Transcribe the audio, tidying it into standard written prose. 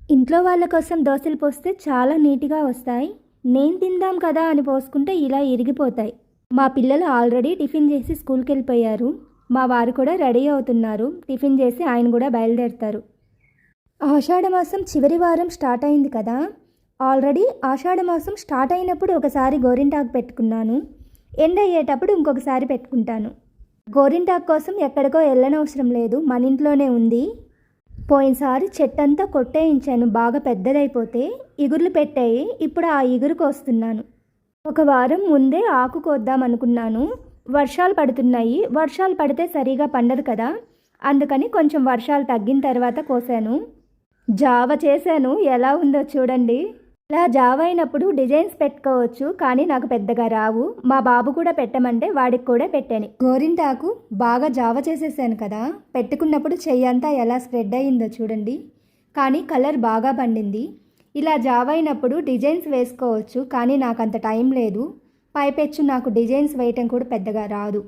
ఇంట్లో వాళ్ళ కోసం దోసలు పోస్తే చాలా నీట్‌గా వస్తాయి. నేను తిందాం కదా అని పోసుకుంటే ఇలా ఇరిగిపోతాయి. మా పిల్లలు ఆల్రెడీ టిఫిన్ చేసి స్కూల్‌కెళ్ళిపోయారు. మా వారు కూడా రెడీ అవుతున్నారు. టిఫిన్ చేసి ఆయన కూడా బయలుదేరుతారు. ఆషాఢమాసం చివరి వారం స్టార్ట్ అయింది కదా! ఆల్రెడీ ఆషాఢమాసం స్టార్ట్ అయినప్పుడు ఒకసారి గోరింటాకు పెట్టుకున్నాను. ఎండ్ అయ్యేటప్పుడు ఇంకొకసారి పెట్టుకుంటాను. గోరింటాకు కోసం ఎక్కడికో వెళ్ళనవసరం లేదు, మన ఇంట్లోనే ఉంది. పోయినసారి చెట్టంతా కొట్టేయించాను, బాగా పెద్దదైపోతే ఇగుర్లు పెట్టాయి. ఇప్పుడు ఆ ఇగురు కోస్తున్నాను. ఒక వారం ముందే ఆకు కోద్దాం అనుకున్నాను. వర్షాలు పడుతున్నాయి, వర్షాలు పడితే సరిగా పండదు కదా, అందుకని కొంచెం వర్షాలు తగ్గిన తర్వాత కోసాను. జావ చేశాను, ఎలా ఉందో చూడండి. ఇలా జావ అయినప్పుడు డిజైన్స్ పెట్టుకోవచ్చు, కానీ నాకు పెద్దగా రావు. మా బాబు కూడా పెట్టమంటే వాడికి కూడా పెట్టాను. గోరింటాకు బాగా జావ చేసేసాను కదా, పెట్టుకున్నప్పుడు చెయ్యంతా ఎలా స్ప్రెడ్ అయ్యిందో చూడండి. కానీ కలర్ బాగా పండింది. ఇలా జావ అయినప్పుడు డిజైన్స్ వేసుకోవచ్చు, కానీ నాకు అంత టైం లేదు. పైపెచ్చు నాకు డిజైన్స్ వేయటం కూడా పెద్దగా రాదు.